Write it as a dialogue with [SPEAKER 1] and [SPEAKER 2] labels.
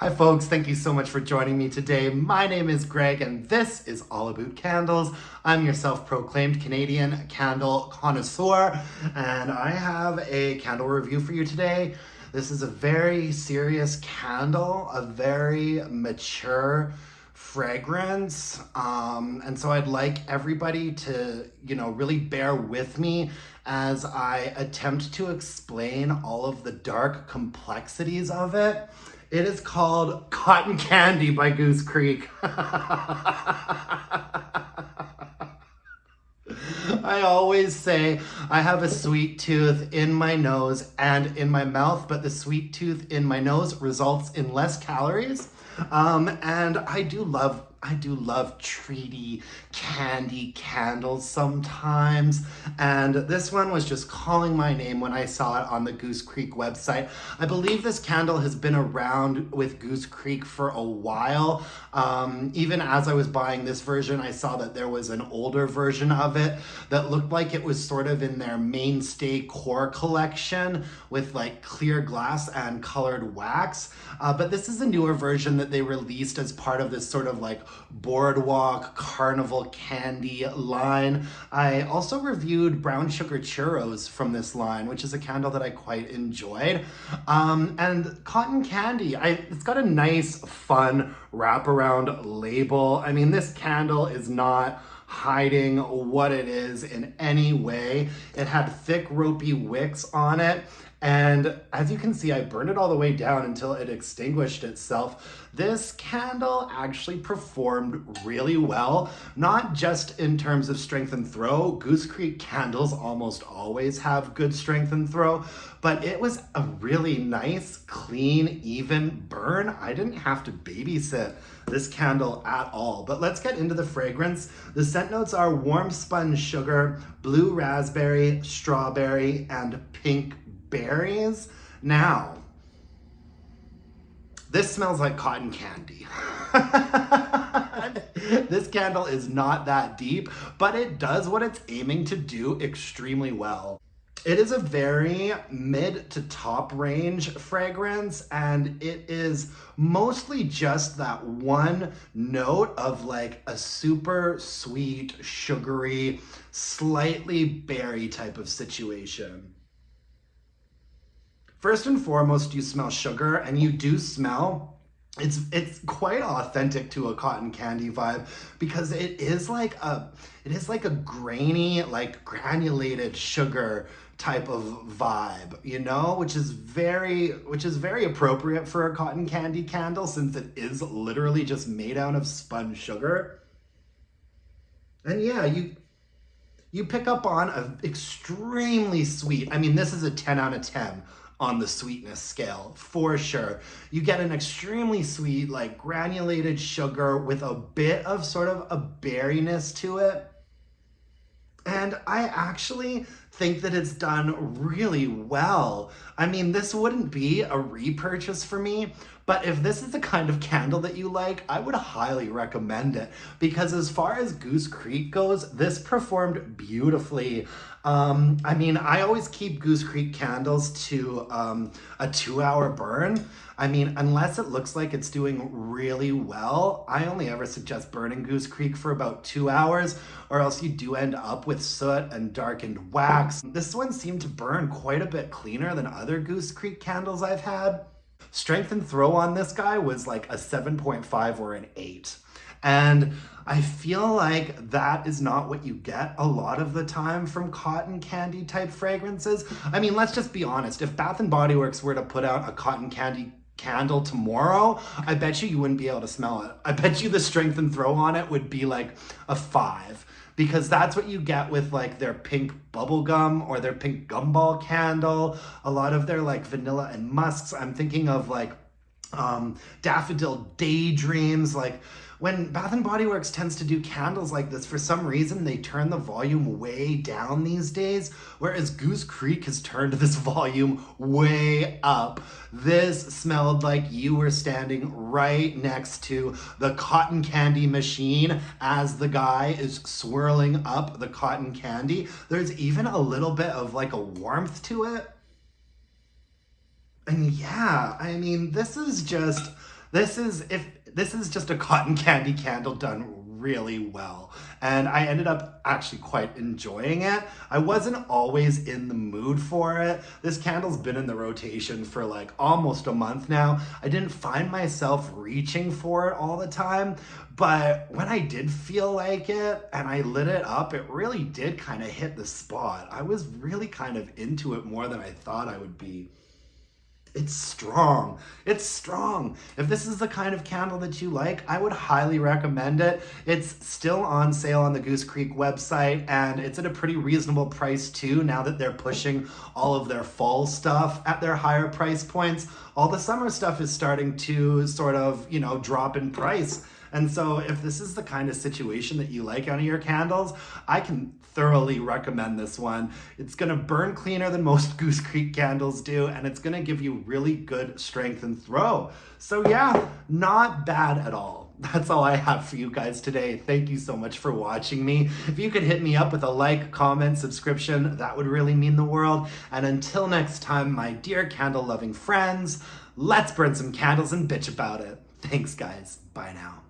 [SPEAKER 1] Hi folks, thank you so much for joining me today. My name is Greg and this is All About Candles. I'm your self-proclaimed Canadian candle connoisseur and I have a candle review for you today. This is a very serious candle, a very mature fragrance, and so I'd like everybody to, really bear with me as I attempt to explain all of the dark complexities of it. It is called Cotton Candy by Goose Creek. I always say I have a sweet tooth in my nose and in my mouth, but the sweet tooth in my nose results in less calories. And I do love treaty candy candles sometimes. And this one was just calling my name when I saw it on the Goose Creek website. I believe this candle has been around with Goose Creek for a while. Even as I was buying this version, I saw that there was an older version of it that looked like it was sort of in their mainstay core collection with like clear glass and colored wax. But this is a newer version that they released as part of this sort of like boardwalk carnival candy line. I also reviewed brown sugar churros from this line, which is a candle that I quite enjoyed. And cotton candy, it's got a nice fun wraparound label. I mean, this candle is not hiding what it is in any way. It had thick ropey wicks on it. And as you can see, I burned it all the way down until it extinguished itself. This candle actually performed really well, not just in terms of strength and throw. Goose Creek candles almost always have good strength and throw, but it was a really nice, clean, even burn. I didn't have to babysit this candle at all. But let's get into the fragrance. The scent notes are warm spun sugar, blue raspberry, strawberry, and pink berries. Now, this smells like cotton candy. This candle is not that deep, but it does what it's aiming to do extremely well. It is a very mid to top range fragrance, and it is mostly just that one note of like a super sweet, sugary, slightly berry type of situation. First and foremost, you smell sugar, and you do smell, it's quite authentic to a cotton candy vibe because it is like a grainy, like granulated sugar type of vibe, which is very appropriate for a cotton candy candle since it is literally just made out of spun sugar. And yeah, you pick up on an extremely sweet, I mean, this is a 10 out of 10 on the sweetness scale, for sure. You get an extremely sweet, like granulated sugar with a bit of sort of a berryness to it. And I actually think that it's done really well. I mean, this wouldn't be a repurchase for me, but if this is the kind of candle that you like, I would highly recommend it because as far as Goose Creek goes, this performed beautifully. I mean, I always keep Goose Creek candles to a 2-hour burn. I mean, unless it looks like it's doing really well, I only ever suggest burning Goose Creek for about 2 hours, or else you do end up with soot and darkened wax. This one seemed to burn quite a bit cleaner than other Goose Creek candles I've had. Strength and throw on this guy was like a 7.5 or an 8. And I feel like that is not what you get a lot of the time from cotton candy type fragrances. I mean, let's just be honest. If Bath & Body Works were to put out a cotton candy candle tomorrow, I bet you wouldn't be able to smell it. I bet you the strength and throw on it would be like a 5. Because that's what you get with like their pink bubblegum or their pink gumball candle. A lot of their like vanilla and musks. I'm thinking of like daffodil daydreams. Like when Bath & Body Works tends to do candles like this, for some reason they turn the volume way down these days, whereas Goose Creek has turned this volume way up. This smelled like you were standing right next to the cotton candy machine as the guy is swirling up the cotton candy. There's even a little bit of like a warmth to it. And yeah, I mean, this is just This is just a cotton candy candle done really well. And I ended up actually quite enjoying it. I wasn't always in the mood for it. This candle's been in the rotation for like almost a month now. I didn't find myself reaching for it all the time, but when I did feel like it and I lit it up, it really did kind of hit the spot. I was really kind of into it more than I thought I would be. It's strong. It's strong. If this is the kind of candle that you like, I would highly recommend it. It's still on sale on the Goose Creek website, and it's at a pretty reasonable price too, now that they're pushing all of their fall stuff at their higher price points. All the summer stuff is starting to sort of, drop in price. And so if this is the kind of situation that you like out of your candles, I can thoroughly recommend this one. It's gonna burn cleaner than most Goose Creek candles do, and it's gonna give you really good strength and throw. So yeah, not bad at all. That's all I have for you guys today. Thank you so much for watching me. If you could hit me up with a like, comment, subscription, that would really mean the world. And until next time, my dear candle-loving friends, let's burn some candles and bitch about it. Thanks, guys. Bye now.